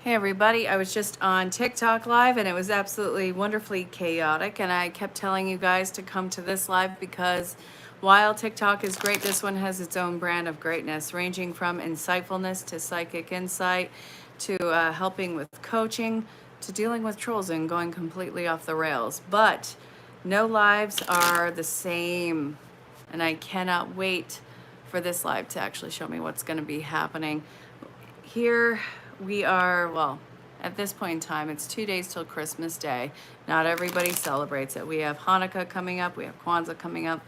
Hey everybody, I was just on TikTok live and it was absolutely wonderfully chaotic, and I kept telling you guys to come to this live because while TikTok is great, this one has its own brand of greatness, ranging from insightfulness to psychic insight to helping with coaching to dealing with trolls and going completely off the rails. But no lives are the same, and I cannot wait for this live to actually show me what's going to be happening. Here we are, well, at this point in time, it's 2 days till Christmas Day. Not everybody celebrates it. We have Hanukkah coming up, we have Kwanzaa coming up.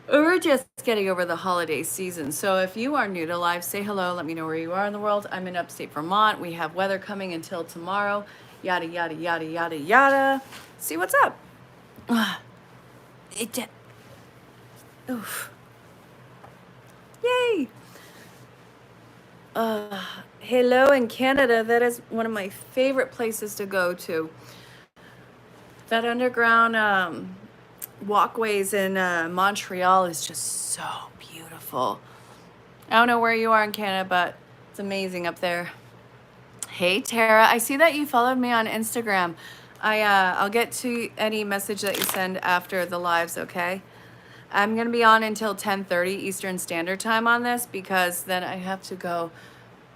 We're just getting over the holiday season. So if you are new to live, say hello, let me know where you are in the world. I'm in upstate Vermont. We have weather coming until tomorrow. Yada, yada, yada, yada, yada. See what's up. Oof. Yay. Hello in Canada. That is one of my favorite places to go to. That underground walkways in Montreal is just so beautiful. I don't know where you are in Canada, but it's amazing up there. Hey Tara, I see that you followed me on Instagram. I'll get to any message that you send after the lives, okay? I'm gonna be on until 10:30 Eastern Standard Time on this because then I have to go,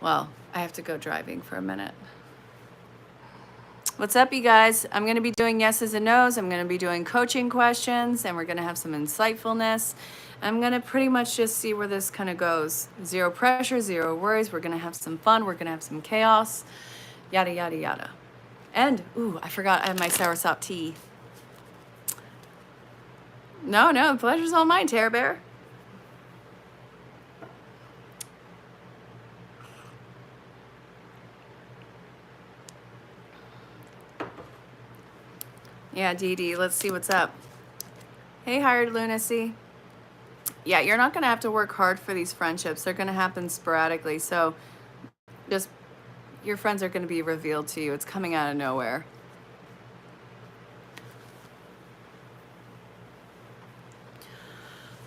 well, I have to go driving for a minute. What's up, you guys? I'm gonna be doing yeses and nos. I'm gonna be doing coaching questions, and we're gonna have some insightfulness. I'm gonna pretty much just see where this kind of goes. Zero pressure, zero worries. We're gonna have some fun. We're gonna have some chaos, yada, yada, yada. And, ooh, I forgot I have my soursop tea. No, the pleasure's all mine, Tara Bear. Yeah, Dee Dee, let's see what's up. Hey, Hired Lunacy. Yeah, you're not going to have to work hard for these friendships. They're going to happen sporadically. So just, your friends are going to be revealed to you. It's coming out of nowhere.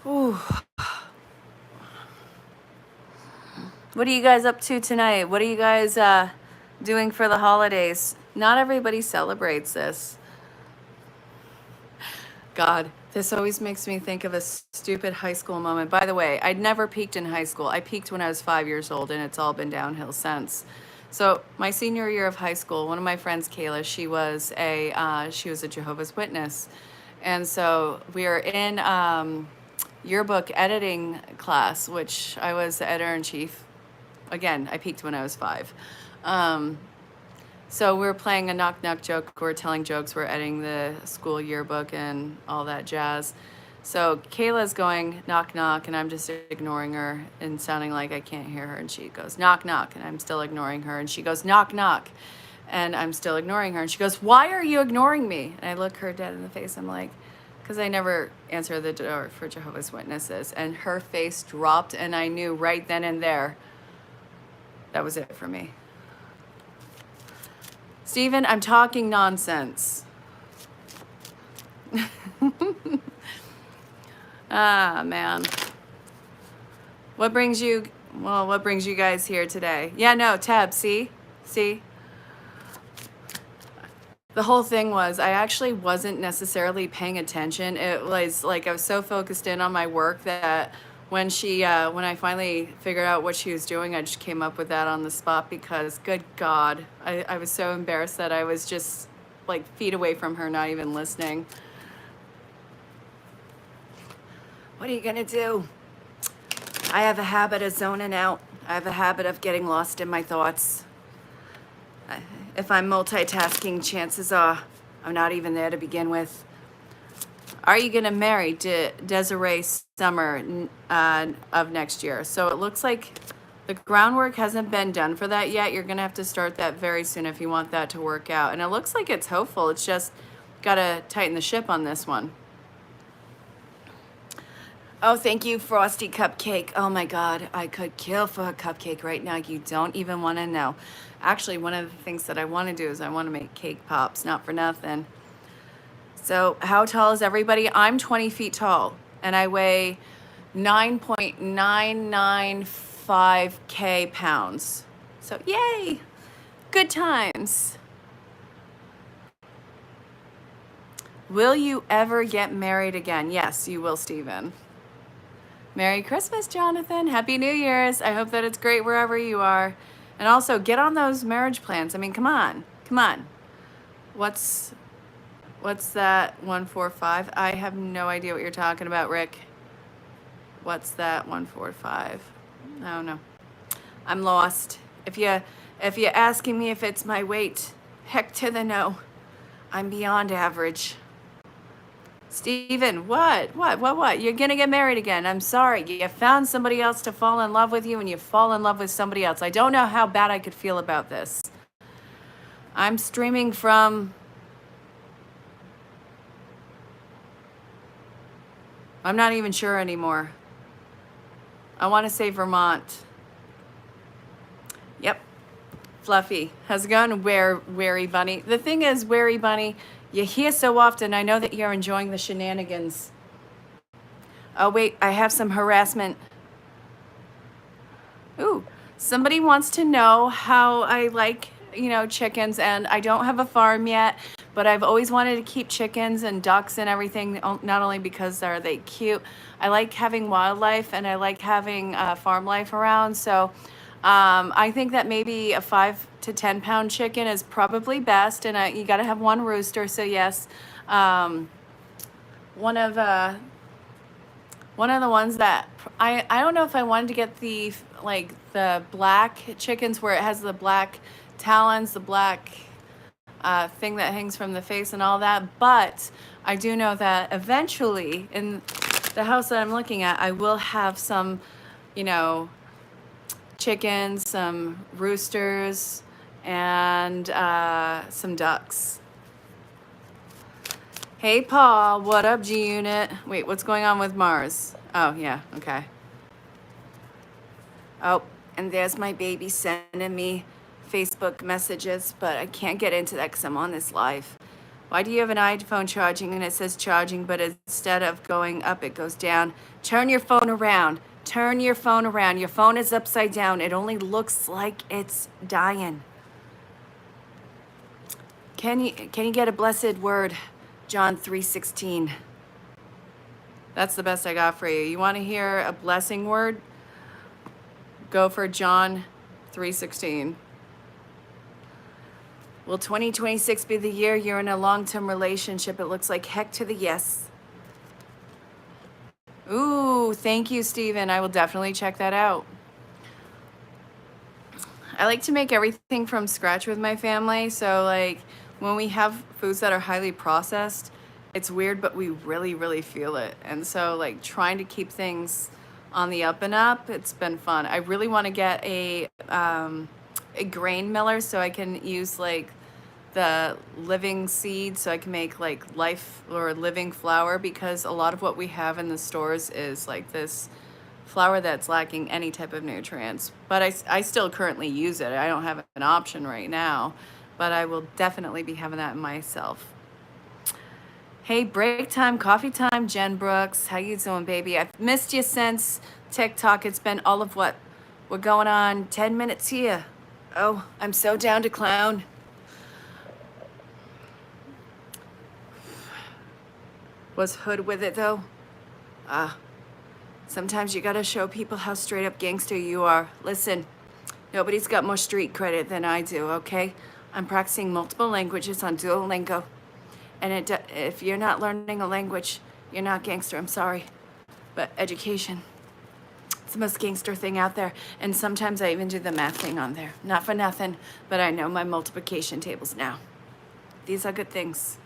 Ooh. What are you guys up to tonight? What are you guys doing for the holidays? Not everybody celebrates this. God, this always makes me think of a stupid high school moment. By the way, I'd never peaked in high school. I peaked when I was 5 years old, and it's all been downhill since. So my senior year of high school, one of my friends, Kayla, she was a Jehovah's Witness, and so we were in yearbook editing class, which I was the editor in chief. Again, I peaked when I was 5. So we were playing a knock-knock joke. We're telling jokes. We're editing the school yearbook and all that jazz. So Kayla's going knock, knock, and I'm just ignoring her and sounding like I can't hear her. And she goes knock, knock, and I'm still ignoring her. And she goes knock, knock, and I'm still ignoring her. And she goes, why are you ignoring me? And I look her dead in the face. I'm like, because I never answer the door for Jehovah's Witnesses. And her face dropped, and I knew right then and there that was it for me. Steven, I'm talking nonsense. Ah, man. What brings you guys here today? Yeah, no, Tab, see? The whole thing was I actually wasn't necessarily paying attention. It was like I was so focused in on my work that when I finally figured out what she was doing, I just came up with that on the spot because, good God, I was so embarrassed that I was just like feet away from her, not even listening. What are you gonna do? I have a habit of zoning out. I have a habit of getting lost in my thoughts. If I'm multitasking, chances are I'm not even there to begin with. Are you going to marry Desiree summer of next year? So it looks like the groundwork hasn't been done for that yet. You're going to have to start that very soon if you want that to work out. And it looks like it's hopeful. It's just got to tighten the ship on this one. Oh, thank you, Frosty Cupcake. Oh my God, I could kill for a cupcake right now. You don't even want to know. Actually, one of the things that I want to do is I want to make cake pops, not for nothing. So how tall is everybody? I'm 20 feet tall, and I weigh 9.995 pounds. So yay, good times. Will you ever get married again? Yes, you will, Stephen. Merry Christmas, Jonathan. Happy New Year's. I hope that it's great wherever you are. And also, get on those marriage plans. I mean, come on. Come on. What's that 145? I have no idea what you're talking about, Rick. What's that 145? I don't know. I'm lost. If you're asking me if it's my weight, heck to the no. I'm beyond average. Steven, what? You're gonna get married again. I'm sorry. You found somebody else to fall in love with you and you fall in love with somebody else. I don't know how bad I could feel about this. I'm streaming from... I'm not even sure anymore. I want to say Vermont. Yep. Fluffy. How's it going, Wary Bunny? The thing is, Wary Bunny, you hear so often, I know that you're enjoying the shenanigans. Oh, wait, I have some harassment. Ooh, somebody wants to know how I like, chickens, and I don't have a farm yet, but I've always wanted to keep chickens and ducks and everything, not only because are they cute. I like having wildlife, and I like having farm life around, so I think that maybe a 5 to 10 pound chicken is probably best, and you got to have one rooster. So yes, one of the ones that I don't know if I wanted to get the black chickens where it has the black talons, the black thing that hangs from the face and all that, but I do know that eventually in the house that I'm looking at, I will have some, chickens, some roosters, and some ducks. Hey, Paul, what up, G-Unit? Wait, what's going on with Mars? Oh, yeah, okay. Oh, and there's my baby sending me Facebook messages, but I can't get into that because I'm on this live. Why do you have an iPhone charging and it says charging, but instead of going up, it goes down? Turn your phone around. Turn your phone around. Your phone is upside down. It only looks like it's dying. Can you get a blessed word? John 3:16. That's the best I got for you. You want to hear a blessing word? Go for John 3:16. Will 2026 be the year you're in a long-term relationship? It looks like heck to the yes. Ooh, thank you, Steven. I will definitely check that out. I like to make everything from scratch with my family. So when we have foods that are highly processed, it's weird, but we really, really feel it. And so trying to keep things on the up and up, it's been fun. I really want to get a grain miller so I can use the living seed, so I can make life or living flour, because a lot of what we have in the stores is this flour that's lacking any type of nutrients. But I still currently use it. I don't have an option right now, but I will definitely be having that myself. Hey, break time, coffee time, Jen Brooks. How you doing, baby? I've missed you since TikTok. It's been all of what? We're going on 10 minutes here. Oh, I'm so down to clown. Was Hood with it, though? Sometimes you gotta show people how straight up gangster you are. Listen, nobody's got more street credit than I do, okay? I'm practicing multiple languages on Duolingo. And if you're not learning a language, you're not gangster, I'm sorry. But education, it's the most gangster thing out there. And sometimes I even do the math thing on there. Not for nothing, but I know my multiplication tables now. These are good things.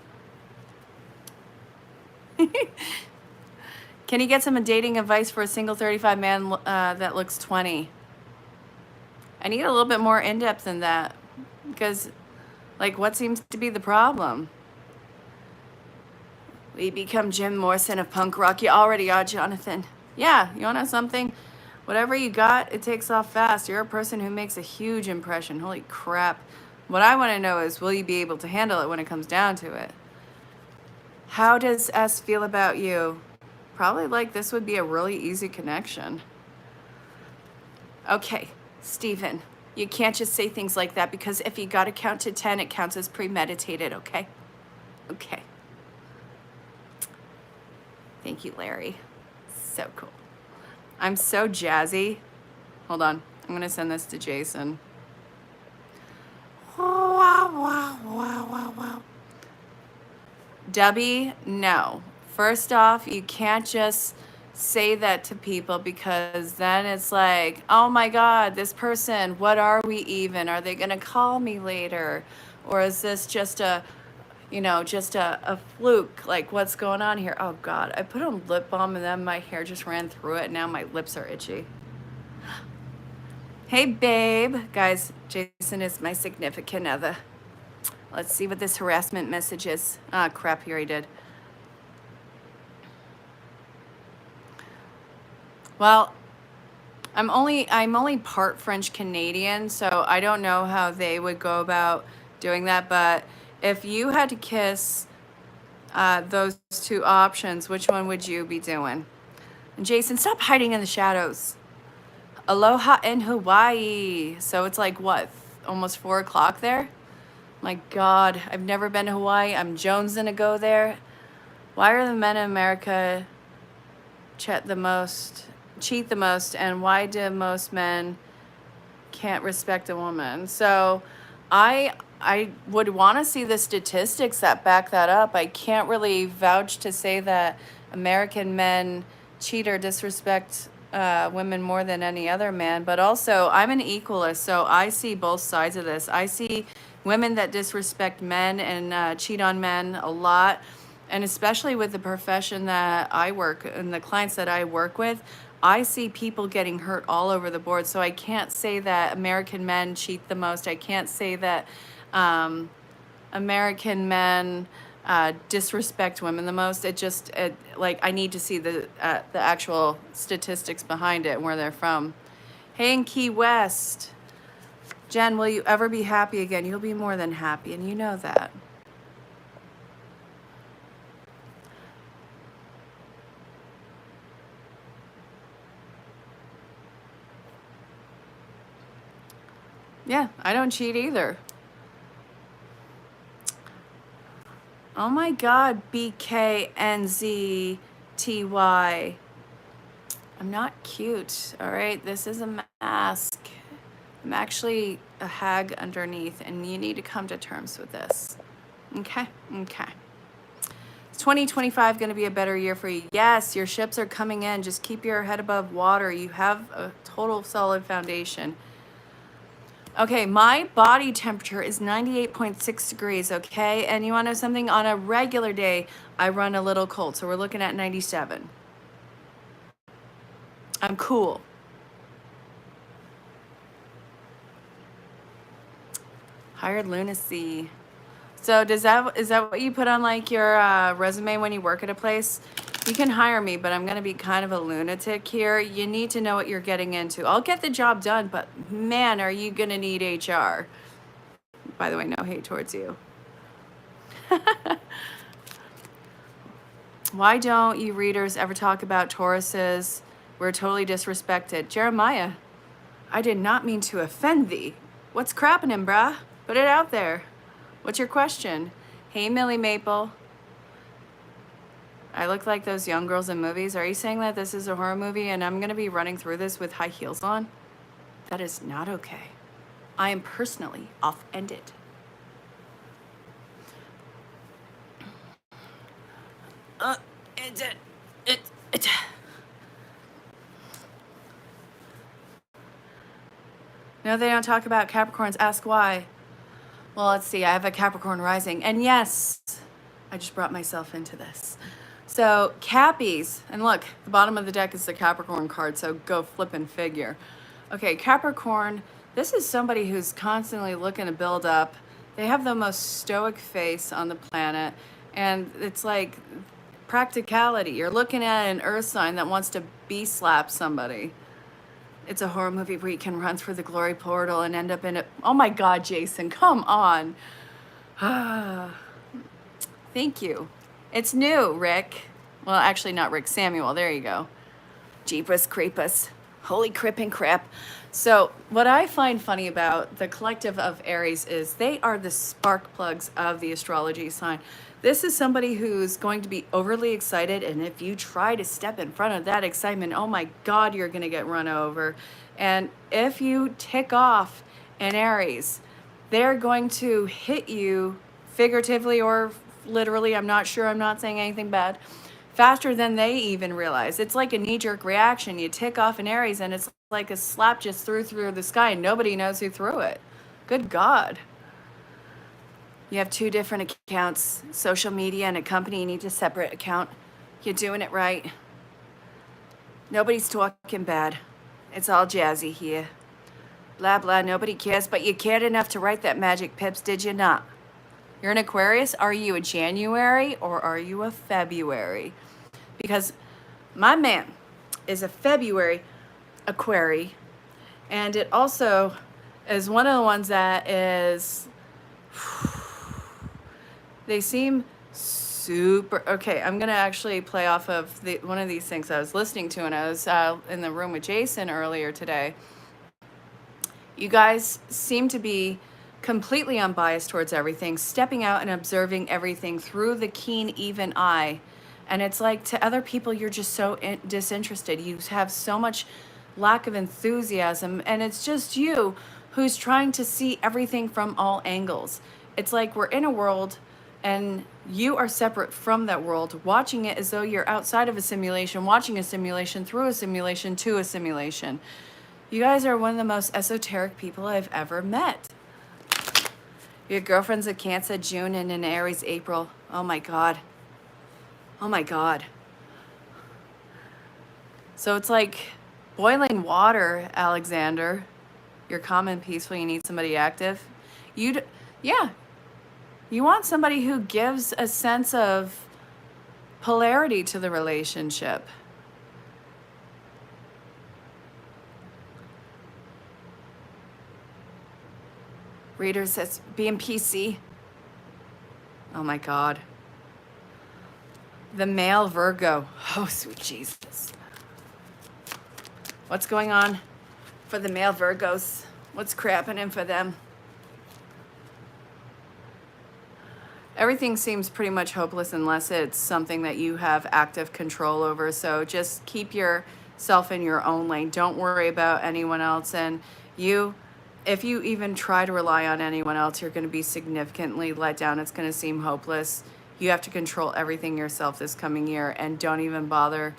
Can you get some dating advice for a single 35 man that looks 20? I need a little bit more in-depth than that, because what seems to be the problem? We become Jim Morrison of punk rock. You already are, Jonathan. Yeah, you want to know something? Whatever you got, it takes off fast. You're a person who makes a huge impression. Holy crap. What I want to know is, will you be able to handle it when it comes down to it? How does S feel about you? Probably this would be a really easy connection. Okay, Stephen, You can't just say things like that, because if you got to count to 10, it counts as premeditated, okay? Okay. Thank you, Larry. So cool. I'm so jazzy. Hold on. I'm going to send this to Jason. Wow, wow, wow, wow, wow. Debbie, no. First off, you can't just say that to people, because then it's like, oh my God, this person, what are we even? Are they going to call me later? Or is this just a, just a fluke? Like, what's going on here? Oh God, I put on lip balm and then my hair just ran through it. And now my lips are itchy. Hey, babe. Guys, Jason is my significant other. Let's see what this harassment message is. Ah, crap, here he did. Well, I'm only part French Canadian, so I don't know how they would go about doing that. But if you had to kiss those two options, which one would you be doing? And Jason, stop hiding in the shadows. Aloha in Hawaii. So it's like what? Almost 4 o'clock there? My God, I've never been to Hawaii. I'm jonesing to go there. Why are the men in America cheat the most, and why do most men can't respect a woman? So I would want to see the statistics that back that up. I can't really vouch to say that American men cheat or disrespect women more than any other man, but also I'm an equalist, so I see both sides of this. I see women that disrespect men and cheat on men a lot, and especially with the profession that I work and the clients that I work with, I see people getting hurt all over the board. So I can't say that American men cheat the most. I can't say that American men disrespect women the most. Like, I need to see the actual statistics behind it and where they're from. Hey, in Key West, Jen, will you ever be happy again? You'll be more than happy, and you know that. Yeah, I don't cheat either. Oh my God, BKNZTY. I'm not cute, all right? This is a mask. I'm actually a hag underneath, and you need to come to terms with this. Okay? Okay. Is 2025 going to be a better year for you? Yes, your ships are coming in. Just keep your head above water. You have a total solid foundation. Okay, my body temperature is 98.6 degrees, okay? And you want to know something? On a regular day, I run a little cold, so we're looking at 97. I'm cool. Hired lunacy. So is that what you put on like your resume when you work at a place? You can hire me, but I'm going to be kind of a lunatic here. You need to know what you're getting into. I'll get the job done, but man, are you going to need HR? By the way, no hate towards you. Why don't you readers ever talk about Tauruses? We're totally disrespected. Jeremiah, I did not mean to offend thee. What's crappin', brah? Put it out there. What's your question? Hey, Millie Maple. I look like those young girls in movies. Are you saying that this is a horror movie and I'm going to be running through this with high heels on? That is not okay. I am personally offended. No, they don't talk about Capricorns. Ask why. Well, let's see. I have a Capricorn rising. And yes, I just brought myself into this. So Cappies, and look, the bottom of the deck is the Capricorn card, so go flip and figure. Okay, Capricorn, this is somebody who's constantly looking to build up. They have the most stoic face on the planet, and it's like practicality. You're looking at an earth sign that wants to slap somebody. It's a horror movie where you can run through the glory portal and end up in it. Oh my God, Jason, come on. Thank you. It's new, Rick. Well, actually not Rick, Samuel. There you go. Jeepus creepus. Holy crip and crap. So, what I find funny about the collective of Aries is they are the spark plugs of the astrology sign. This is somebody who's going to be overly excited, and if you try to step in front of that excitement, oh my God, you're going to get run over. And if you tick off an Aries, they're going to hit you figuratively or literally. I'm not sure, I'm not saying anything bad, faster than they even realize. It's like a knee-jerk reaction. You tick off an Aries and it's like a slap just through the sky and nobody knows who threw it. Good God. You have two different accounts, social media and a company. You need a separate account. You're doing it right. Nobody's talking bad. It's all jazzy here. Blah, blah, nobody cares, but you cared enough to write that magic, Pips, did you not? You're an Aquarius. Are you a January or are you a February? Because my man is a February Aquarius, and it also is one of the ones that is, they seem super, okay, I'm gonna actually play off of one of these things I was listening to, and I was in the room with Jason earlier today. You guys seem to be completely unbiased towards everything, stepping out and observing everything through the keen, even eye. And it's like to other people, you're just so disinterested. You have so much lack of enthusiasm, and it's just you who's trying to see everything from all angles. It's like we're in a world and you are separate from that world, watching it as though you're outside of a simulation, watching a simulation through a simulation to a simulation. You guys are one of the most esoteric people I've ever met. Your girlfriend's a Cancer June and an Aries April. Oh my God. Oh my God. So it's like boiling water, Alexander. You're calm and peaceful. You need somebody active. Yeah. You want somebody who gives a sense of polarity to the relationship. Reader says, being PC. Oh my God. The male Virgo. Oh, sweet Jesus. What's going on for the male Virgos? What's crapping for them? Everything seems pretty much hopeless unless it's something that you have active control over. So just keep yourself in your own lane. Don't worry about anyone else. And if you even try to rely on anyone else, you're going to be significantly let down. It's going to seem hopeless. You have to control everything yourself this coming year, and don't even bother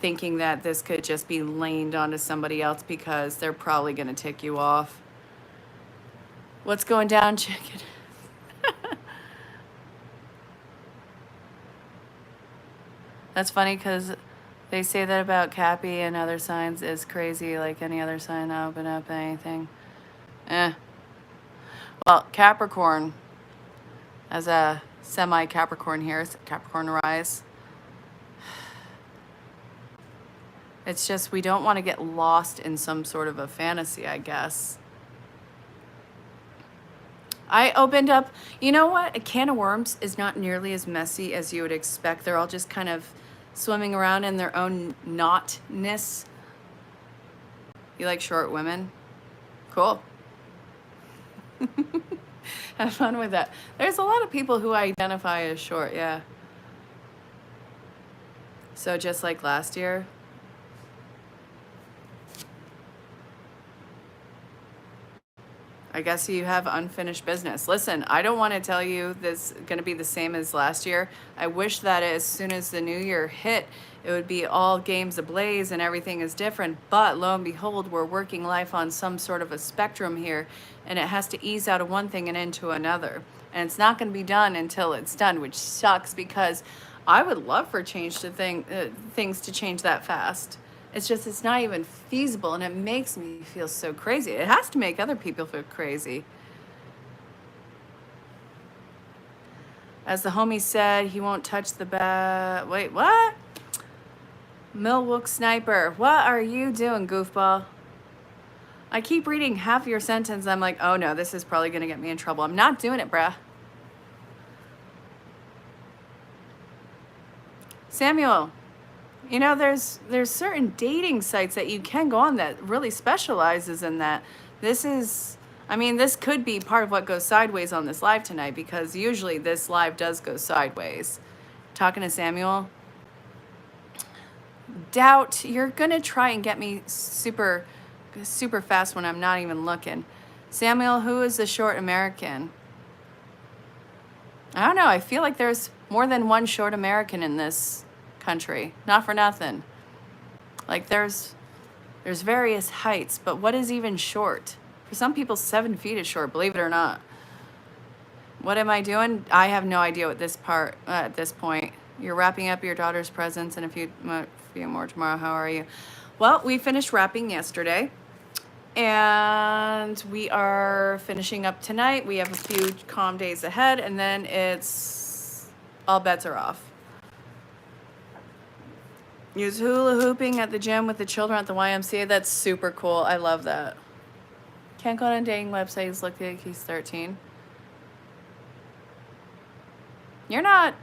thinking that this could just be laned onto somebody else, because they're probably going to tick you off. What's going down, chicken? That's funny because they say that about Cappy and other signs is crazy, like any other sign, open up anything. Well, Capricorn, as a semi-Capricorn here, Capricorn rise. It's just we don't want to get lost in some sort of a fantasy, I guess. I opened up, you know what? A can of worms is not nearly as messy as you would expect. They're all just kind of swimming around in their own knotness. You like short women? Cool. Have fun with that. There's a lot of people who identify as short, yeah. So just like last year. I guess you have unfinished business. Listen, I don't want to tell you this is going to be the same as last year. I wish that as soon as the new year hit, it would be all games ablaze and everything is different. But lo and behold, we're working life on some sort of a spectrum here, and it has to ease out of one thing and into another. And it's not going to be done until it's done, which sucks, because I would love for things to change that fast. It's just, it's not even feasible, and it makes me feel so crazy. It has to make other people feel crazy. As the homie said, he won't touch the bat. Wait, what? Milwook Sniper, what are you doing, goofball? I keep reading half your sentence. I'm like, oh no, this is probably going to get me in trouble. I'm not doing it, bruh. Samuel, You know, there's certain dating sites that you can go on that really specializes in that. This is, I mean, this could be part of what goes sideways on this live tonight because usually this live does go sideways. Talking to Samuel. Doubt you're gonna try and get me super fast when I'm not even looking. Samuel, who is the short American? I don't know. I feel like there's more than one short American in this country. Not for nothing. Like there's various heights, but what is even short? For some people, 7 feet is short, believe it or not. What am I doing? I have no idea what this part at this point. You're wrapping up your daughter's presents and a few more tomorrow. How are you? Well, we finished wrapping yesterday. And we are finishing up tonight. We have a few calm days ahead, and then it's all bets are off. Use hula hooping at the gym with the children at the YMCA. That's super cool. I love that. Can't go on dating websites. Look like he's 13. You're not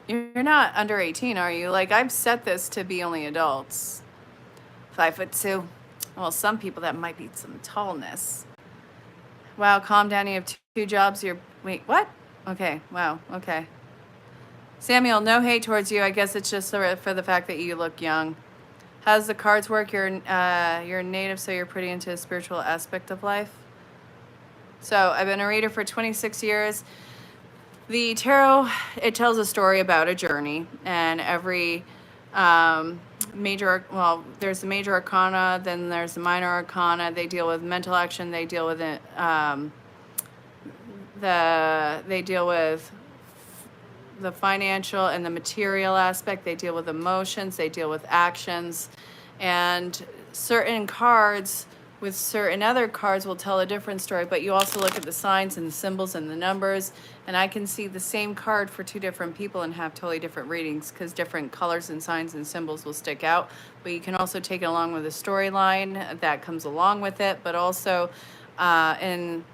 under 18, are you? Like, I've set this to be only adults. 5'2". Well, some people that might be some tallness. Wow, calm down. You have two jobs. Wait, what? Okay, wow, okay. Samuel, no hate towards you. I guess it's just for the fact that you look young. How does the cards work? You're native, so you're pretty into the spiritual aspect of life. So I've been a reader for 26 years. The tarot, it tells a story about a journey, and every there's the major arcana, then there's the minor arcana. They deal with mental action. They deal with it. They deal with the financial and the material aspect. They deal with emotions. They deal with actions, and certain cards with certain other cards will tell a different story. But you also look at the signs and the symbols and the numbers, and I can see the same card for two different people and have totally different readings because different colors and signs and symbols will stick out. But you can also take it along with a storyline that comes along with it, but also in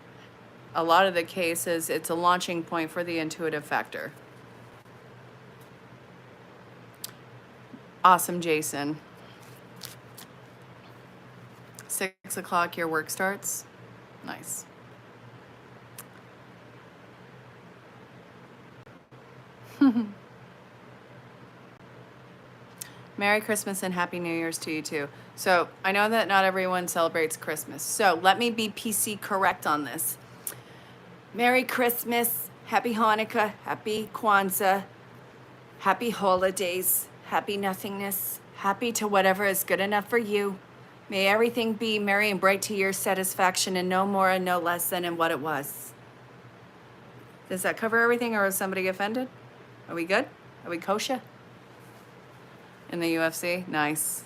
a lot of the cases it's a launching point for the intuitive factor. Awesome, Jason. 6 o'clock your work starts. Nice. Merry Christmas and Happy New Year's to you too. So I know that not everyone celebrates Christmas. So let me be PC correct on this. Merry Christmas, Happy Hanukkah, Happy Kwanzaa, Happy Holidays, Happy Nothingness, happy to whatever is good enough for you. May everything be merry and bright to your satisfaction and no more and no less than in what it was. Does that cover everything, or is somebody offended? Are we good? Are we kosher? In the UFC? Nice.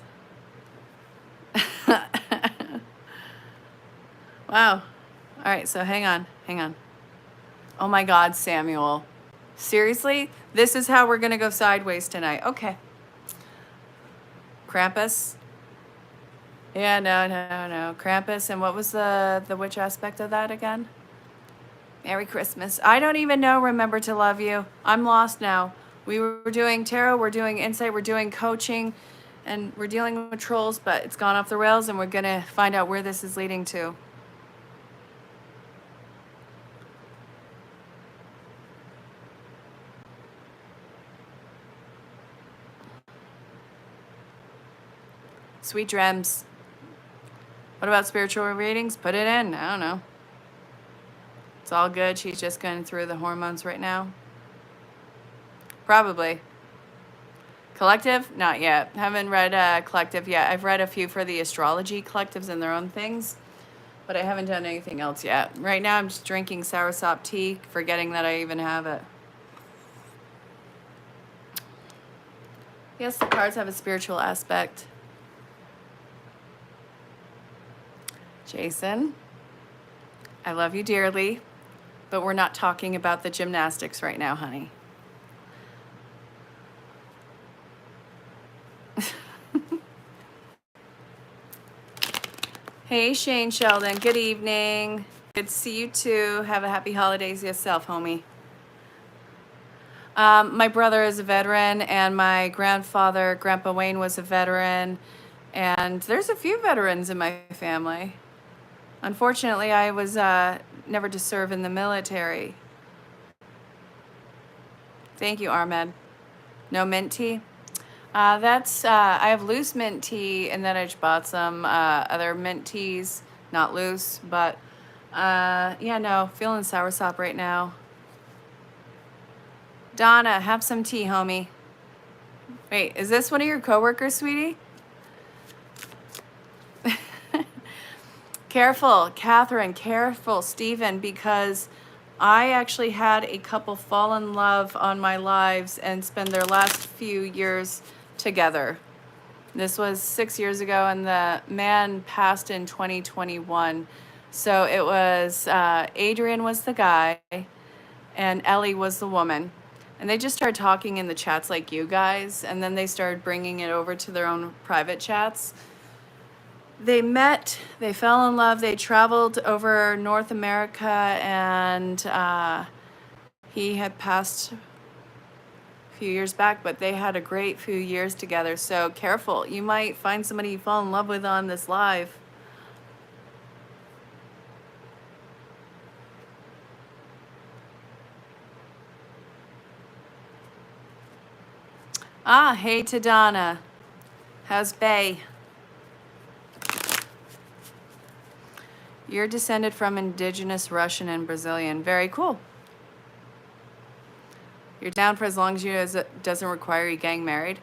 Wow. All right, so hang on. Oh my God, Samuel. Seriously? This is how we're going to go sideways tonight. Okay. Krampus? Yeah, no. Krampus, and what was the witch aspect of that again? Merry Christmas. I don't even know Remember to Love You. I'm lost now. We were doing tarot, we're doing insight, we're doing coaching, and we're dealing with trolls, but it's gone off the rails, and we're going to find out where this is leading to. Sweet dreams. What about spiritual readings? Put it in. I don't know. It's all good. She's just going through the hormones right now. Probably. Collective? Not yet. Haven't read Collective yet. I've read a few for the astrology collectives and their own things, but I haven't done anything else yet. Right now I'm just drinking soursop tea, forgetting that I even have it. Yes, the cards have a spiritual aspect. Jason, I love you dearly, but we're not talking about the gymnastics right now, honey. Hey, Shane Sheldon, good evening. Good to see you too. Have a happy holidays yourself, homie. My brother is a veteran, and my grandfather, Grandpa Wayne, was a veteran. And there's a few veterans in my family. Unfortunately, I was never to serve in the military. Thank you, Ahmed. No mint tea? I have loose mint tea, and then I just bought some other mint teas, not loose, but yeah, no, feeling soursop right now. Donna, have some tea, homie. Wait, is this one of your coworkers, sweetie? Careful, Catherine, careful, Stephen, because I actually had a couple fall in love on my lives and spend their last few years together. This was 6 years ago, and the man passed in 2021. So it was Adrian was the guy, and Ellie was the woman. And they just started talking in the chats like you guys, and then they started bringing it over to their own private chats. They met, they fell in love, they traveled over North America, and he had passed a few years back, but they had a great few years together. So careful, you might find somebody you fall in love with on this live. Hey to Donna. How's Bay? You're descended from indigenous Russian and Brazilian. Very cool. You're down for as long as it doesn't require you getting married.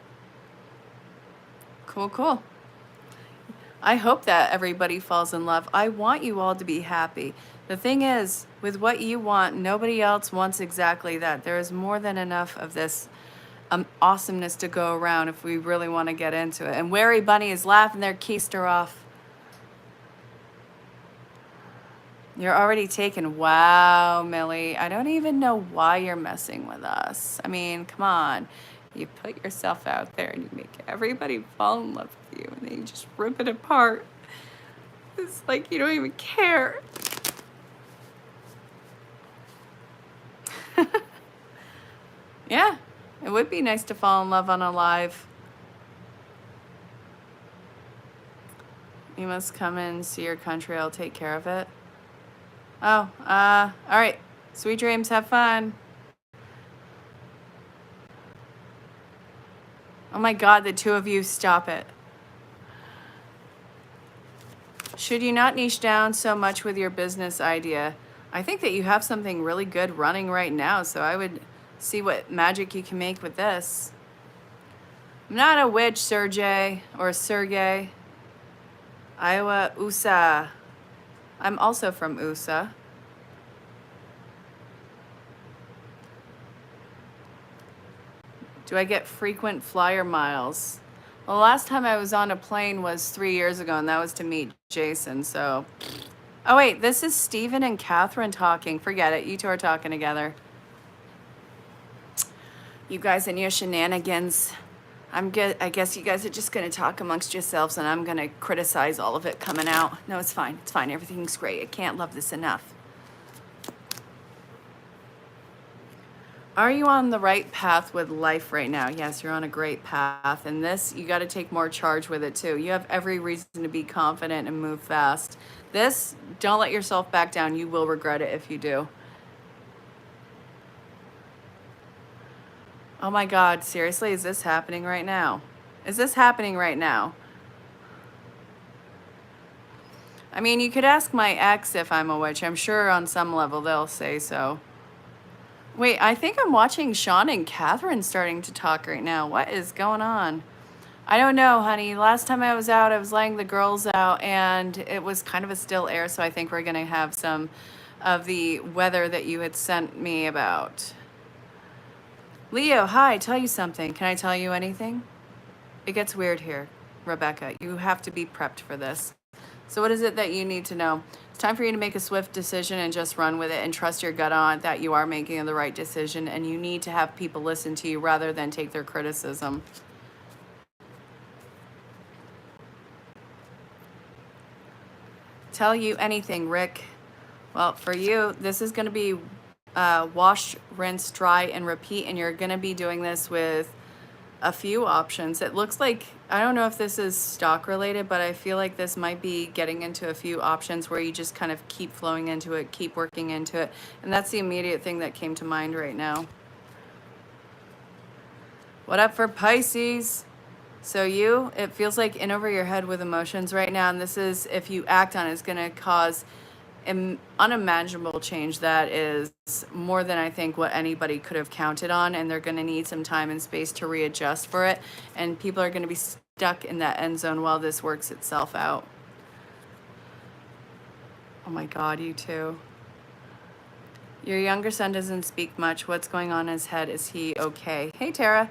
Cool, cool. I hope that everybody falls in love. I want you all to be happy. The thing is, with what you want, nobody else wants exactly that. There is more than enough of this awesomeness to go around if we really want to get into it. And Wary Bunny is laughing their keister off. You're already taken. Wow, Millie. I don't even know why you're messing with us. I mean, come on. You put yourself out there and you make everybody fall in love with you, and then you just rip it apart. It's like you don't even care. Yeah, it would be nice to fall in love on a live. You must come and see your country. I'll take care of it. Oh, all right. Sweet dreams. Have fun. Oh my God, the two of you, stop it. Should you not niche down so much with your business idea? I think that you have something really good running right now, so I would see what magic you can make with this. I'm not a witch, Sergey, or Sergey. Iowa, USA. I'm also from USA. Do I get frequent flyer miles? Well, the last time I was on a plane was 3 years ago, and that was to meet Jason, so. Oh, wait, this is Stephen and Catherine talking. Forget it. You two are talking together. You guys and your shenanigans. I guess you guys are just going to talk amongst yourselves, and I'm going to criticize all of it coming out. No, it's fine. It's fine. Everything's great. I can't love this enough. Are you on the right path with life right now? Yes, you're on a great path. And this, you got to take more charge with it too. You have every reason to be confident and move fast. This, don't let yourself back down. You will regret it if you do. Oh my God, seriously, is this happening right now? Is this happening right now? I mean, you could ask my ex if I'm a witch. I'm sure on some level they'll say so. Wait, I think I'm watching Sean and Catherine starting to talk right now. What is going on? I don't know, honey. Last time I was out, I was letting the girls out, and it was kind of a still air, so I think we're going to have some of the weather that you had sent me about. Leo, hi, tell you something. Can I tell you anything? It gets weird here, Rebecca. You have to be prepped for this. So what is it that you need to know? It's time for you to make a swift decision and just run with it and trust your gut on that you are making the right decision, and you need to have people listen to you rather than take their criticism. Tell you anything, Rick. Well, for you, this is going to be wash, rinse, dry, and repeat. And you're going to be doing this with a few options. It looks like, I don't know if this is stock related, but I feel like this might be getting into a few options where you just kind of keep flowing into it, keep working into it. And that's the immediate thing that came to mind right now. What up for Pisces? So it feels like in over your head with emotions right now. And this is, if you act on it, it's going to cause unimaginable change that is more than I think what anybody could have counted on, and they're going to need some time and space to readjust for it, and people are going to be stuck in that end zone while this works itself out. Oh my God, you too. Your younger son doesn't speak much. What's going on in his head? Is he okay? Hey, Tara.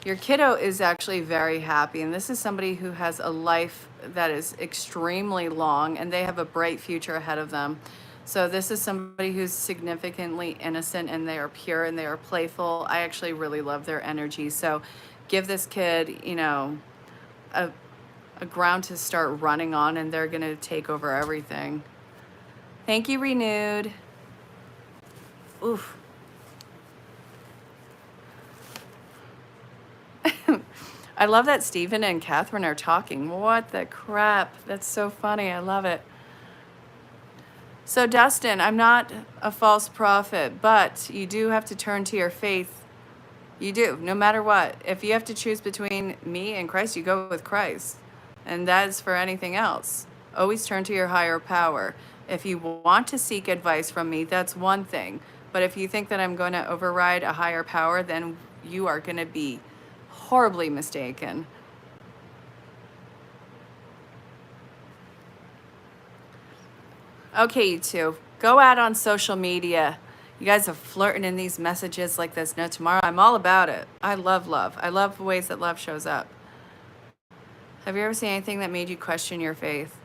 Your kiddo is actually very happy, and this is somebody who has a life that is extremely long, and they have a bright future ahead of them. So this is somebody who's significantly innocent, and they are pure, and they are playful. I actually really love their energy. So give this kid, a ground to start running on, and they're going to take over everything. Thank you, Renewed. Oof. I love that Stephen and Catherine are talking. What the crap? That's so funny. I love it. So Dustin, I'm not a false prophet, but you do have to turn to your faith. You do, no matter what. If you have to choose between me and Christ, you go with Christ. And that is for anything else. Always turn to your higher power. If you want to seek advice from me, that's one thing. But if you think that I'm going to override a higher power, then you are going to be horribly mistaken. Okay, you two, go out on social media. You guys are flirting in these messages like there's no tomorrow. I'm all about it. I love love. I love the ways that love shows up. Have you ever seen anything that made you question your faith?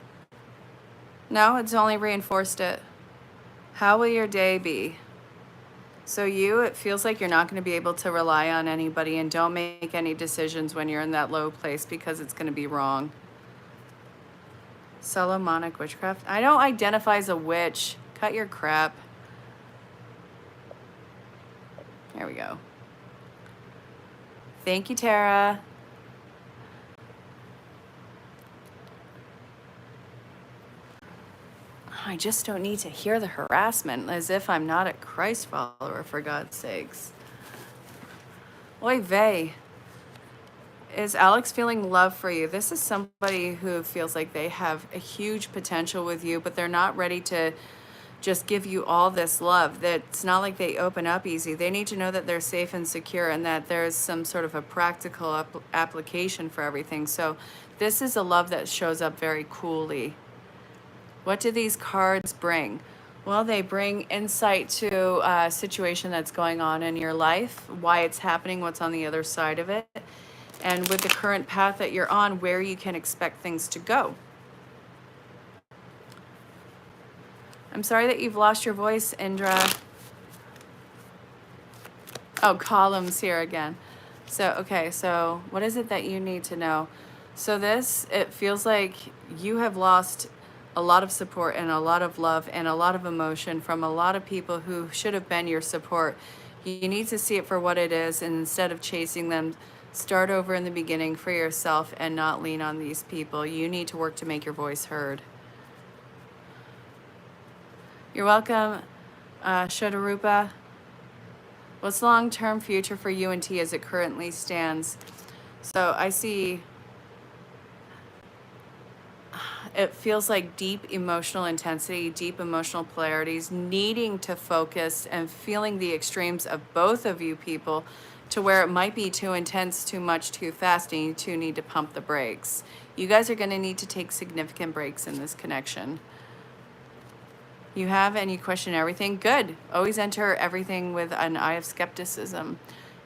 No, it's only reinforced it. How will your day be? So it feels like you're not going to be able to rely on anybody, and don't make any decisions when you're in that low place because it's going to be wrong. Solomonic witchcraft. I don't identify as a witch. Cut your crap. There we go. Thank you, Tara. I just don't need to hear the harassment, as if I'm not a Christ follower, for God's sakes. Oy vey. Is Alex feeling love for you? This is somebody who feels like they have a huge potential with you, but they're not ready to just give you all this love. That's not like they open up easy. They need to know that they're safe and secure, and that there's some sort of a practical application for everything. So this is a love that shows up very coolly. What do these cards bring? Well, they bring insight to a situation that's going on in your life, why it's happening, what's on the other side of it, and with the current path that you're on, where you can expect things to go. I'm sorry that you've lost your voice, Indra. Oh, columns here again. So, okay, so what is it that you need to know? So it feels like you have lost a lot of support and a lot of love and a lot of emotion from a lot of people who should have been your support. You need to see it for what it is, and instead of chasing them, start over in the beginning for yourself and not lean on these people. You need to work to make your voice heard. You're welcome, Shodarupa. What's the long-term future for you and T as it currently stands? So I see it feels like deep emotional intensity, deep emotional polarities, needing to focus and feeling the extremes of both of you people to where it might be too intense, too much, too fast, and you two need to pump the brakes. You guys are going to need to take significant breaks in this connection. You have, and you question everything. Good. Always enter everything with an eye of skepticism.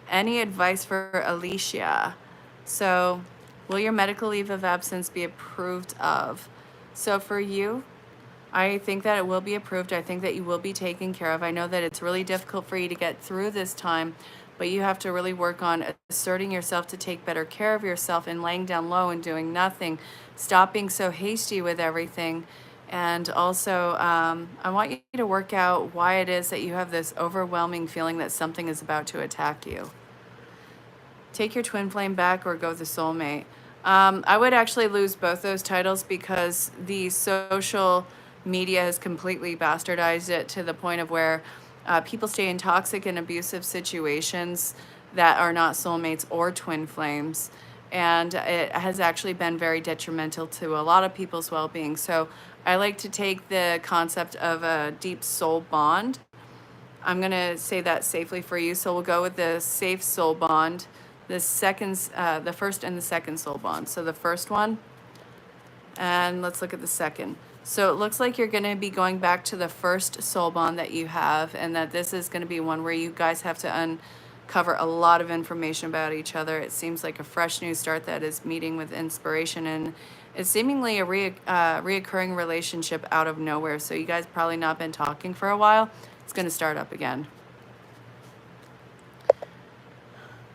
Any advice for Alicia? So, will your medical leave of absence be approved of? So for you, I think that it will be approved. I think that you will be taken care of. I know that it's really difficult for you to get through this time, but you have to really work on asserting yourself to take better care of yourself and laying down low and doing nothing. Stop being so hasty with everything And also, I want you to work out why it is that you have this overwhelming feeling that something is about to attack you. Take your twin flame back or go with the soulmate. I would actually lose both those titles because the social media has completely bastardized it to the point of where people stay in toxic and abusive situations that are not soulmates or twin flames. And it has actually been very detrimental to a lot of people's well being. So I like to take the concept of a deep soul bond. I'm going to say that safely for you. So we'll go with the safe soul bond, the first and the second soul bond. So the first one, and let's look at the second. So it looks like you're going to be going back to the first soul bond that you have, and that this is going to be one where you guys have to uncover a lot of information about each other. It seems like a fresh new start that is meeting with inspiration, and it's seemingly a reoccurring relationship out of nowhere. So you guys probably not been talking for a while. It's going to start up again.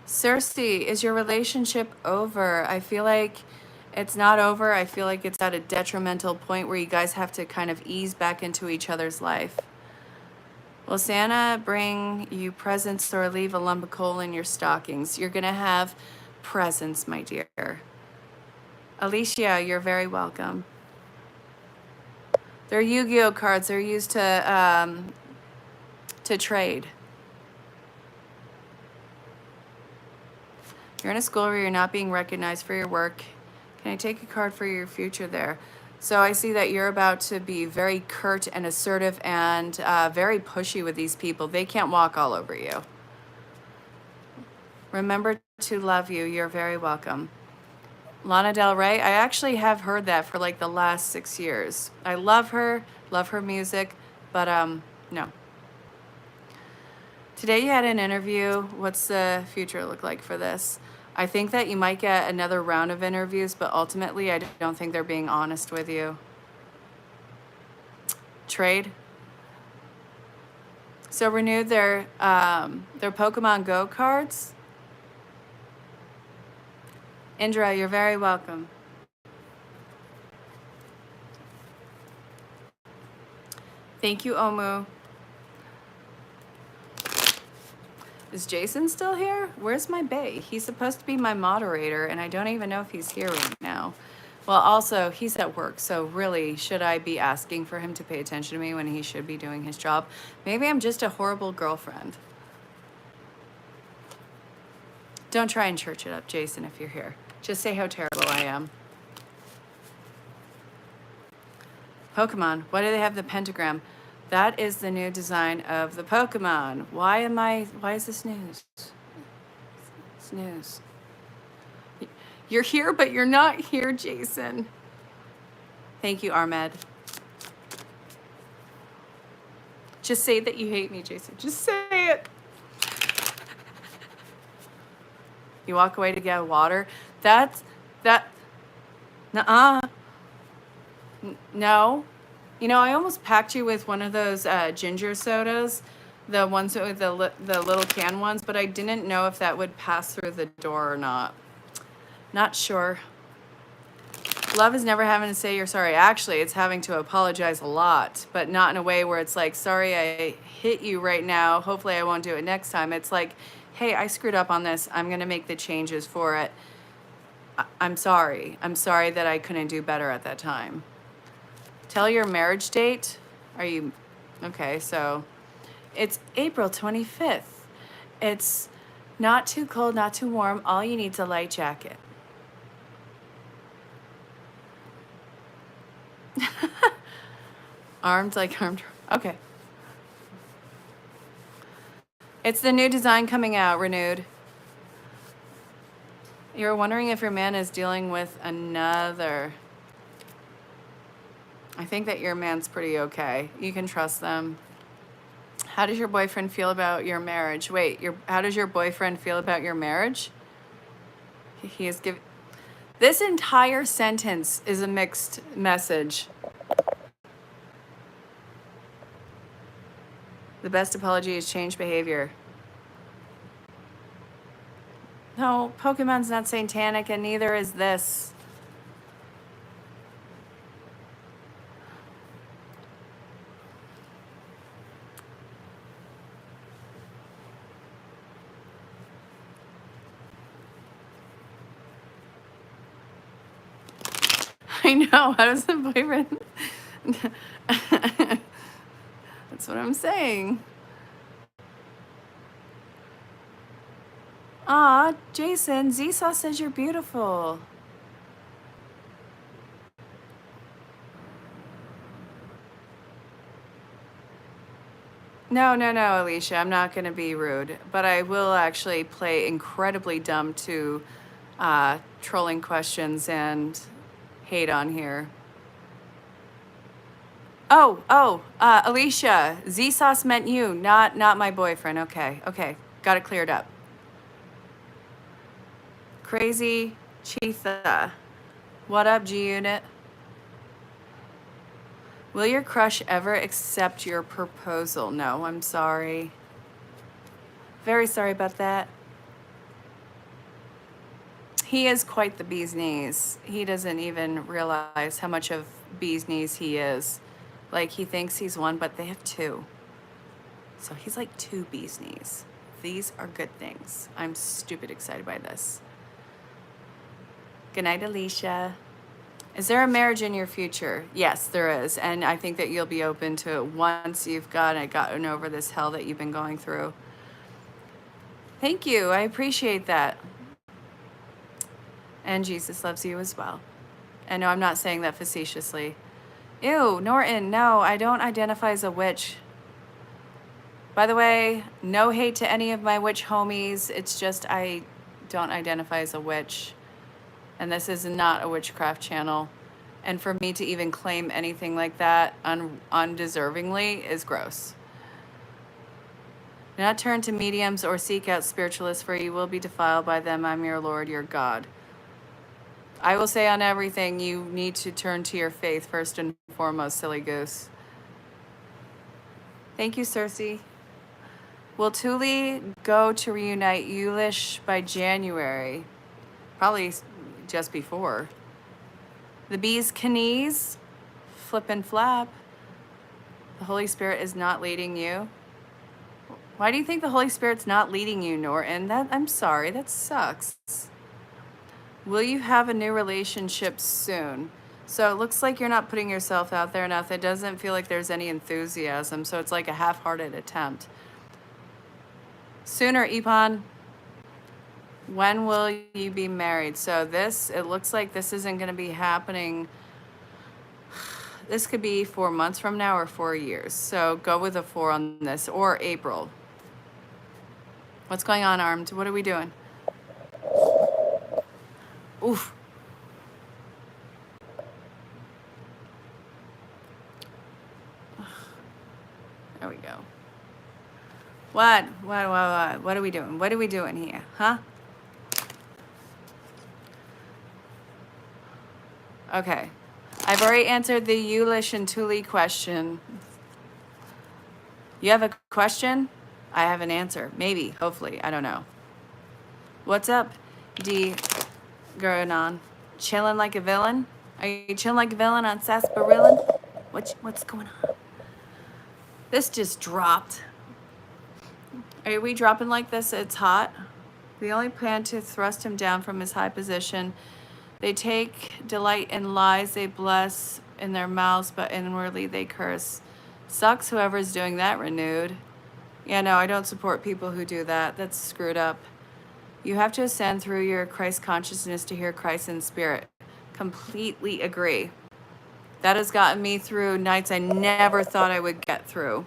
Cersei, is your relationship over? I feel like it's not over. I feel like it's at a detrimental point where you guys have to kind of ease back into each other's life. Will Santa bring you presents or leave a lump of coal in your stockings? You're going to have presents, my dear. Alicia, you're very welcome. They're Yu-Gi-Oh cards. They're used to trade. You're in a school where you're not being recognized for your work. Can I take a card for your future there? So I see that you're about to be very curt and assertive and very pushy with these people. They can't walk all over you. Remember to love you. You're very welcome. Lana Del Rey, I actually have heard that for like the last 6 years. I love her music, but no. Today you had an interview. What's the future look like for this? I think that you might get another round of interviews, but ultimately I don't think they're being honest with you. Trade. So renewed their Pokemon Go cards. Indra, you're very welcome. Thank you, Omu. Is Jason still here? Where's my bae? He's supposed to be my moderator, and I don't even know if he's here right now. Well, also, he's at work, so really, should I be asking for him to pay attention to me when he should be doing his job? Maybe I'm just a horrible girlfriend. Don't try and church it up, Jason, if you're here. Just say how terrible I am. Pokemon, why do they have the pentagram? That is the new design of the Pokemon. Why is this news? It's news. You're here, but you're not here, Jason. Thank you, Ahmed. Just say that you hate me, Jason. Just say it. You walk away to get water. Nuh-uh. No. You know, I almost packed you with one of those ginger sodas, the ones with the little can ones, but I didn't know if that would pass through the door or not. Not sure. Love is never having to say you're sorry. Actually, it's having to apologize a lot, but not in a way where it's like, sorry, I hit you right now. Hopefully I won't do it next time. It's like, hey, I screwed up on this. I'm going to make the changes for it. I'm sorry. I'm sorry that I couldn't do better at that time. Tell your marriage date. Are you okay? So it's April 25th. It's not too cold, not too warm. All you need is a light jacket. Armed like armed. Okay. It's the new design coming out, renewed. You're wondering if your man is dealing with another. I think that your man's pretty okay. You can trust them. How does your boyfriend feel about your marriage? Wait, how does your boyfriend feel about your marriage? He is giving. This entire sentence is a mixed message. The best apology is change behavior. No, Pokemon's not satanic, and neither is this. I know. How does the boyfriend? That's what I'm saying. Aw, Jason, Zsaw says you're beautiful. No, no, no, Alicia, I'm not going to be rude, but I will actually play incredibly dumb to trolling questions and hate on here. Alicia, Z-Sauce meant you, not my boyfriend. Okay, okay, got it cleared up. Crazy Cheetah. What up, G-Unit? Will your crush ever accept your proposal? No, I'm sorry. Very sorry about that. He is quite the bee's knees. He doesn't even realize how much of bee's knees he is. Like, he thinks he's one, but they have two. So he's like two bee's knees. These are good things. I'm stupid excited by this. Good night, Alicia. Is there a marriage in your future? Yes, there is. And I think that you'll be open to it once you've gotten over this hell that you've been going through. Thank you. I appreciate that. And Jesus loves you as well. And no, I'm not saying that facetiously. Ew, Norton, no, I don't identify as a witch. By the way, no hate to any of my witch homies. It's just I don't identify as a witch. And this is not a witchcraft channel. And for me to even claim anything like that undeservingly is gross. Do not turn to mediums or seek out spiritualists, for you will be defiled by them. I'm your Lord, your God. I will say on everything, you need to turn to your faith first and foremost, silly goose. Thank you, Cersei. Will Thule go to reunite Yulish by January? Probably just before. The bee's knees, flip and flap. The Holy Spirit is not leading you. Why do you think the Holy Spirit's not leading you, Norton? I'm sorry, that sucks. Will you have a new relationship soon? So it looks like you're not putting yourself out there enough. It doesn't feel like there's any enthusiasm, so it's like a half-hearted attempt. Sooner, Ipan. When will you be married? So it looks like this isn't going to be happening. This could be 4 months from now or 4 years. So go with a 4 on this, or April. What's going on, Armed? What are we doing? Oof. There we go. What are we doing? What are we doing here? Huh? Okay. I've already answered the Yulish and Thule question. You have a question? I have an answer. Maybe. Hopefully. I don't know. What's up, D. Guranon? Chilling like a villain? Are you chilling like a villain on Sarsaparilla? What's going on? This just dropped. Are we dropping like this? It's hot. We only plan to thrust him down from his high position. They take delight in lies they bless in their mouths, but inwardly they curse. Sucks whoever's doing that, Renewed. Yeah, no, I don't support people who do that. That's screwed up. You have to ascend through your Christ consciousness to hear Christ in spirit. Completely agree. That has gotten me through nights I never thought I would get through.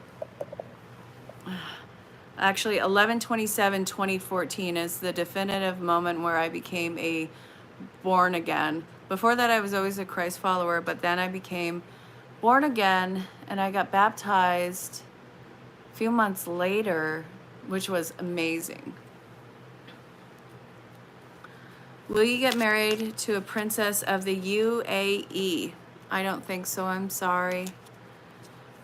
Actually, 11/27/2014 is the definitive moment where I became a born again. Before that, I was always a Christ follower, but then I became born again, and I got baptized a few months later, which was amazing. Will you get married to a princess of the UAE? I don't think so. I'm sorry.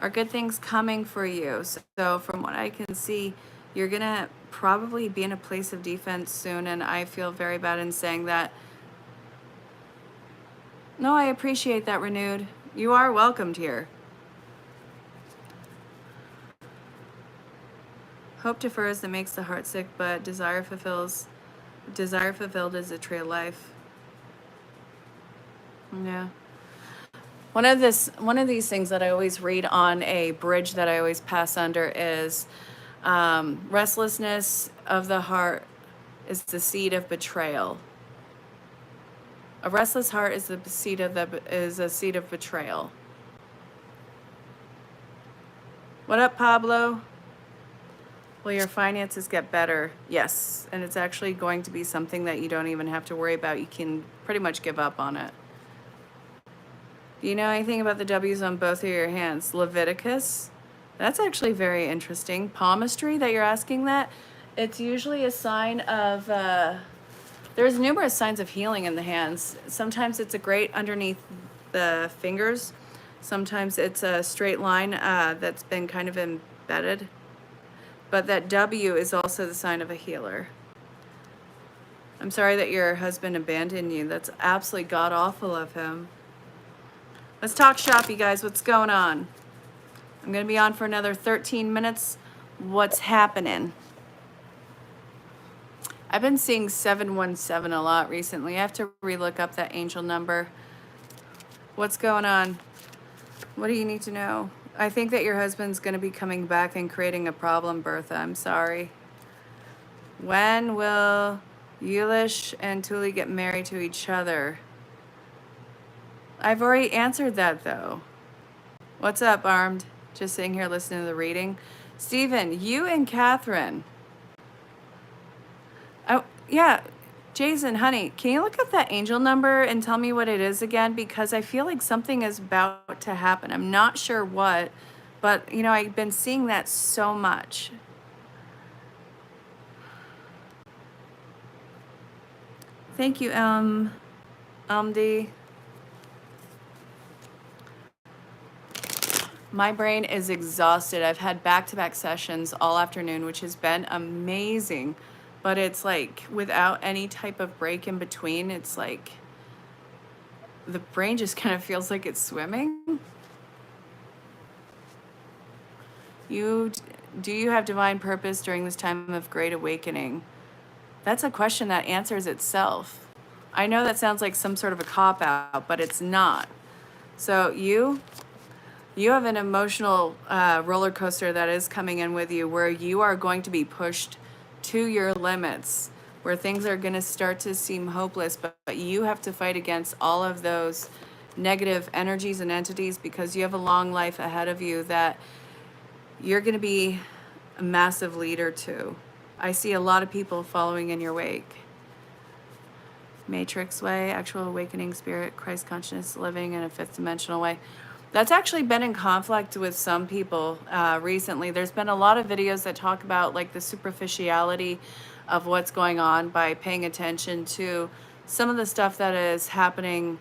Are good things coming for you? So from what I can see, you're going to probably be in a place of defense soon, and I feel very bad in saying that. No, I appreciate that, Renewed. You are welcomed here. Hope defers that makes the heart sick, but desire fulfilled is a tree of life. Yeah. One of these things that I always read on a bridge that I always pass under is restlessness of the heart is the seed of betrayal. A restless heart is a seed of betrayal. What up, Pablo? Will your finances get better? Yes, and it's actually going to be something that you don't even have to worry about. You can pretty much give up on it. Do you know anything about the W's on both of your hands? Leviticus? That's actually very interesting. Palmistry, that you're asking that? It's usually a sign of, there's numerous signs of healing in the hands. Sometimes it's a grate underneath the fingers. Sometimes it's a straight line that's been kind of embedded. But that W is also the sign of a healer. I'm sorry that your husband abandoned you. That's absolutely god-awful of him. Let's talk shop, you guys. What's going on? I'm going to be on for another 13 minutes. What's happening? I've been seeing 717 a lot recently. I have to relook up that angel number. What's going on? What do you need to know? I think that your husband's going to be coming back and creating a problem, Bertha. I'm sorry. When will Yulish and Tuli get married to each other? I've already answered that, though. What's up, Armed? Just sitting here listening to the reading. Stephen, you and Catherine. Oh, yeah. Jason, honey, can you look up that angel number and tell me what it is again? Because I feel like something is about to happen. I'm not sure what, but, you know, I've been seeing that so much. Thank you, D. My brain is exhausted. I've had back-to-back sessions all afternoon, which has been amazing. But it's like without any type of break in between, it's like the brain just kind of feels like it's swimming. Do you have divine purpose during this time of great awakening? That's a question that answers itself. I know that sounds like some sort of a cop-out, but it's not. So you have an emotional roller coaster that is coming in with you where you are going to be pushed to your limits, where things are going to start to seem hopeless, but you have to fight against all of those negative energies and entities because you have a long life ahead of you that you're going to be a massive leader to. I see a lot of people following in your wake. Matrix way, actual awakening spirit, Christ consciousness, living in a fifth dimensional way. That's actually been in conflict with some people recently. There's been a lot of videos that talk about like the superficiality of what's going on by paying attention to some of the stuff that is happening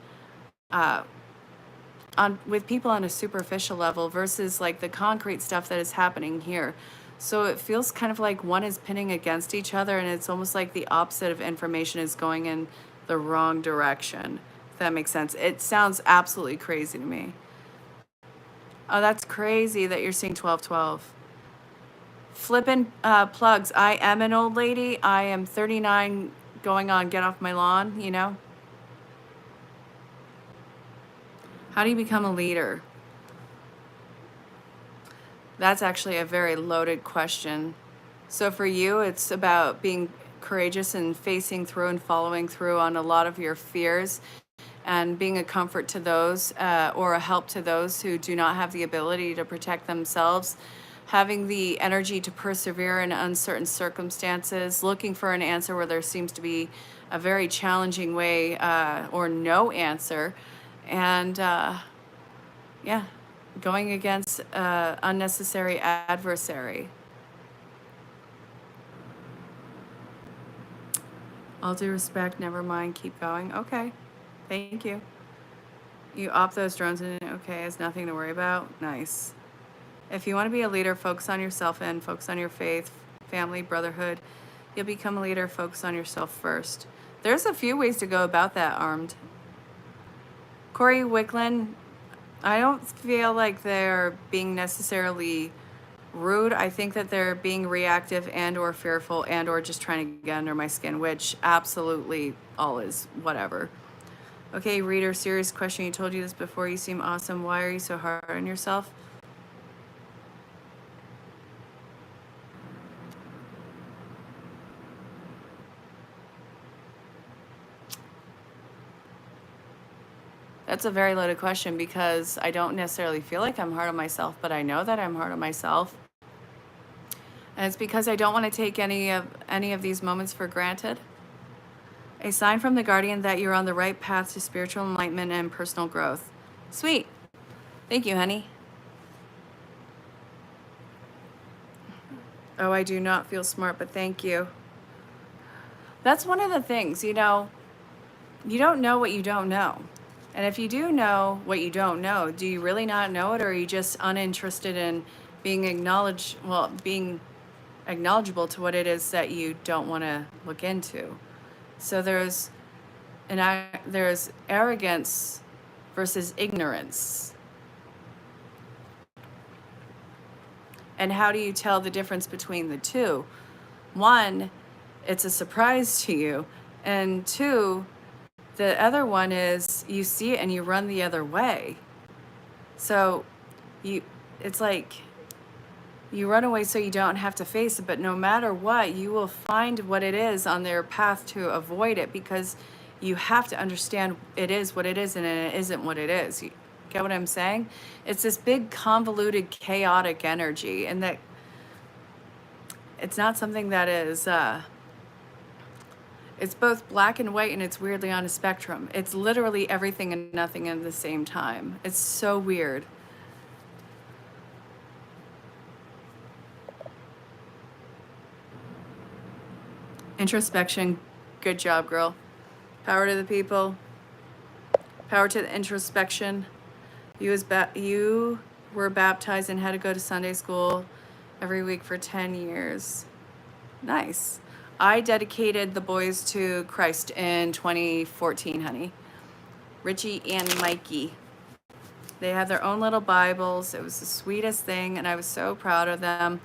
with people on a superficial level versus like the concrete stuff that is happening here. So it feels kind of like one is pinning against each other, and it's almost like the opposite of information is going in the wrong direction, if that makes sense. It sounds absolutely crazy to me. Oh, that's crazy that you're seeing 1212. Flippin' plugs. I am an old lady. I am 39 going on get off my lawn, you know? How do you become a leader? That's actually a very loaded question. So for you, it's about being courageous and facing through and following through on a lot of your fears and being a comfort to those or a help to those who do not have the ability to protect themselves, having the energy to persevere in uncertain circumstances, looking for an answer where there seems to be a very challenging way or no answer, and yeah, going against unnecessary adversary. All due respect, never mind, keep going. Okay. Thank you. You opt those drones in, okay, has nothing to worry about. Nice. If you want to be a leader, focus on yourself and focus on your faith, family, brotherhood. You'll become a leader, focus on yourself first. There's a few ways to go about that, Armed. Corey Wicklin, I don't feel like they're being necessarily rude. I think that they're being reactive and or fearful and or just trying to get under my skin, which absolutely all is whatever. Okay, reader, serious question. You told you this before. You seem awesome. Why are you so hard on yourself? That's a very loaded question because I don't necessarily feel like I'm hard on myself, but I know that I'm hard on myself. And it's because I don't want to take any of these moments for granted. A sign from the guardian that you're on the right path to spiritual enlightenment and personal growth. Sweet. Thank you, honey. Oh, I do not feel smart, but thank you. That's one of the things, you don't know what you don't know. And if you do know what you don't know, do you really not know it, or are you just uninterested in being being acknowledgeable to what it is that you don't want to look into? So there's arrogance versus ignorance. And how do you tell the difference between the two? One, it's a surprise to you. And two, the other one is you see it and you run the other way. So it's like you run away so you don't have to face it, but no matter what, you will find what it is on their path to avoid it, because you have to understand it is what it is and it isn't what it is. You get what I'm saying? It's this big, convoluted, chaotic energy, and that it's not something that is, it's both black and white, and it's weirdly on a spectrum. It's literally everything and nothing at the same time. It's so weird. Introspection. Good job, girl. Power to the people. Power to the introspection. You were baptized and had to go to Sunday school every week for 10 years. Nice. I dedicated the boys to Christ in 2014, honey. Richie and Mikey. They had their own little Bibles. It was the sweetest thing, and I was so proud of them.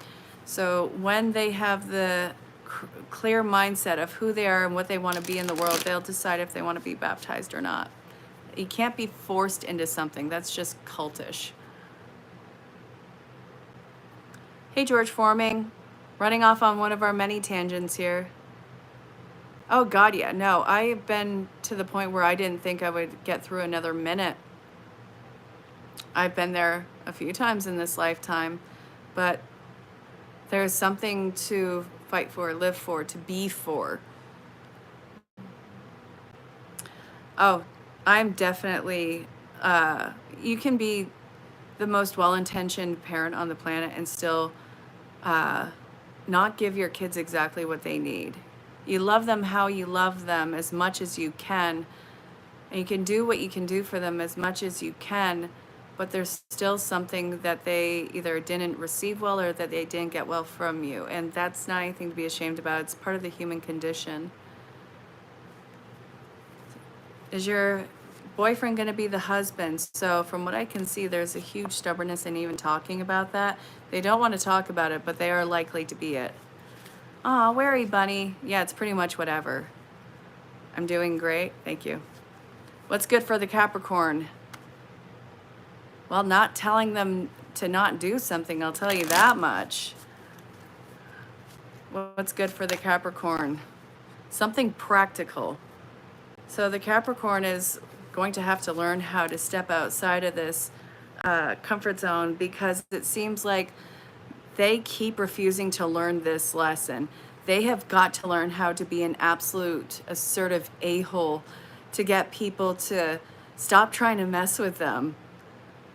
So when they have the clear mindset of who they are and what they want to be in the world, they'll decide if they want to be baptized or not. You can't be forced into something. That's just cultish. Hey, George Forming. Running off on one of our many tangents here. Oh, God, yeah. No, I've been to the point where I didn't think I would get through another minute. I've been there a few times in this lifetime, but there's something to fight for, live for, to be for. Oh, I'm definitely, you can be the most well-intentioned parent on the planet and still not give your kids exactly what they need. You love them how you love them as much as you can, and you can do what you can do for them as much as you can, but there's still something that they either didn't receive well or that they didn't get well from you, and that's not anything to be ashamed about. It's part of the human condition. Is your boyfriend going to be the husband? So from what I can see, there's a huge stubbornness in even talking about that. They don't want to talk about it, but they are likely to be it. Aw, wary bunny. Yeah, it's pretty much whatever. I'm doing great. Thank you. What's good for the Capricorn? Well, not telling them to not do something, I'll tell you that much. What's good for the Capricorn? Something practical. So the Capricorn is going to have to learn how to step outside of this comfort zone, because it seems like they keep refusing to learn this lesson. They have got to learn how to be an absolute assertive a-hole to get people to stop trying to mess with them.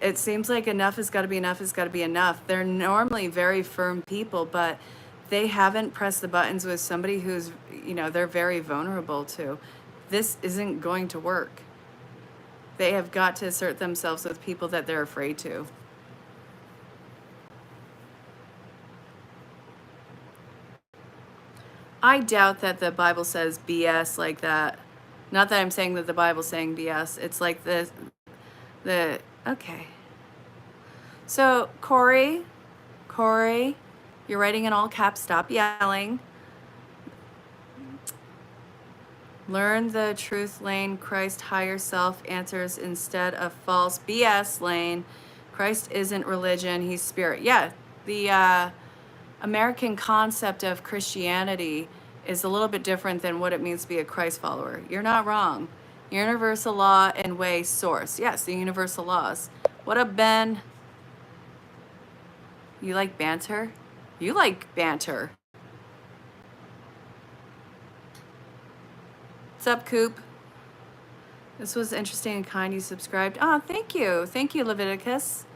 It seems like enough has got to be enough has got to be enough. They're normally very firm people, but they haven't pressed the buttons with somebody who's, they're very vulnerable to. This isn't going to work. They have got to assert themselves with people that they're afraid to. I doubt that the Bible says BS like that. Not that I'm saying that the Bible's saying BS. It's like okay. So Corey, you're writing in all caps, stop yelling. Learn the truth, Lane. Christ higher self answers instead of false BS, Lane. Christ isn't religion, he's spirit. Yeah, the American concept of Christianity is a little bit different than what it means to be a Christ follower. You're not wrong. Universal law and way source. Yes, the universal laws. What up, Ben? You like banter? You like banter. What's up, Coop? This was interesting and kind. You subscribed. Oh, thank you. Thank you, Leviticus.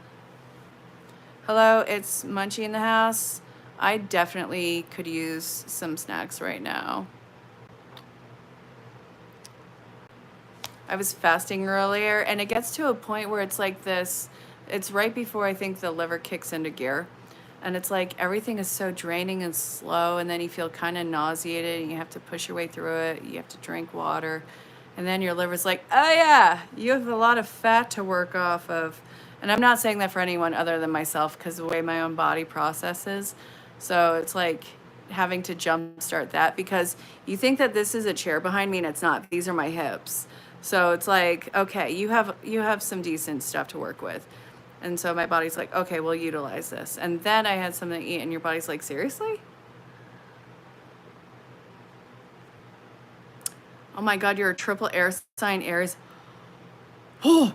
Hello, it's Munchie in the house. I definitely could use some snacks right now. I was fasting earlier, and it gets to a point where it's like this. It's right before I think the liver kicks into gear. And it's like everything is so draining and slow, and then you feel kind of nauseated, and you have to push your way through it. You have to drink water. And then your liver's like, oh yeah, you have a lot of fat to work off of. And I'm not saying that for anyone other than myself, because the way my own body processes. So it's like having to jumpstart that, because you think that this is a chair behind me, and it's not. These are my hips. So it's like, okay, you have some decent stuff to work with. And so my body's like, okay, we'll utilize this. And then I had something to eat, and your body's like, seriously? Oh my God, you're a triple air sign Aries. Oh,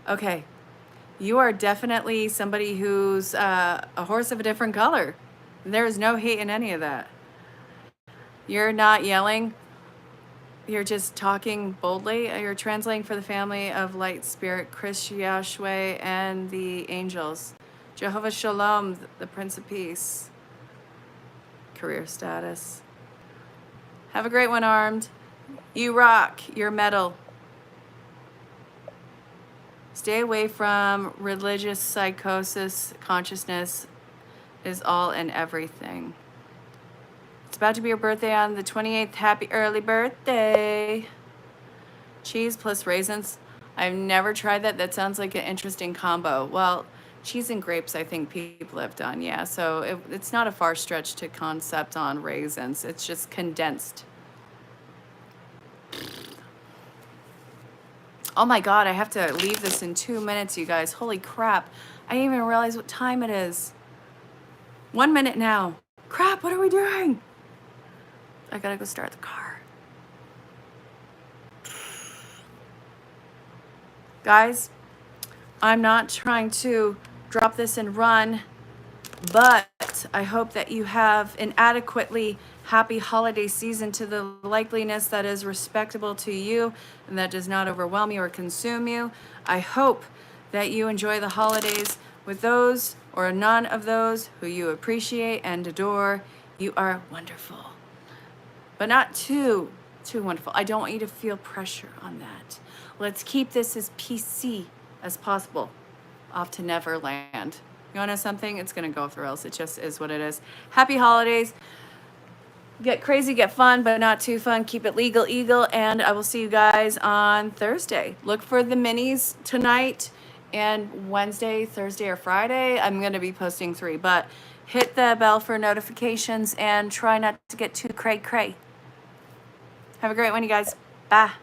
okay. You are definitely somebody who's a horse of a different color. There's no hate in any of that. You're not yelling. You're just talking boldly. You're translating for the family of light spirit, Chris Yahshua, and the angels. Jehovah Shalom, the Prince of Peace. Career status. Have a great one, Armed. You rock. You're metal. Stay away from religious psychosis. Consciousness is all and everything. It's about to be your birthday on the 28th. Happy early birthday. Cheese plus raisins. I've never tried that. That sounds like an interesting combo. Well, cheese and grapes, I think people have done, yeah. So it's not a far stretch to concept on raisins. It's just condensed. Oh my God, I have to leave this in 2 minutes, you guys. Holy crap. I didn't even realize what time it is. 1 minute now. Crap, what are we doing? I gotta go start the car. Guys, I'm not trying to drop this and run, but I hope that you have an adequately happy holiday season to the likeliness that is respectable to you and that does not overwhelm you or consume you. I hope that you enjoy the holidays with those or none of those who you appreciate and adore. You are wonderful, but not too wonderful. I don't want you to feel pressure on that. Let's keep this as PC as possible. Off to Neverland. You want to know something? It's going to go off the rails. It just is what it is. Happy holidays. Get crazy, get fun, but not too fun. Keep it legal, eagle, and I will see you guys on Thursday. Look for the minis tonight and Wednesday, Thursday, or Friday. I'm going to be posting 3, but hit the bell for notifications and try not to get too cray-cray. Have a great one, you guys. Bye.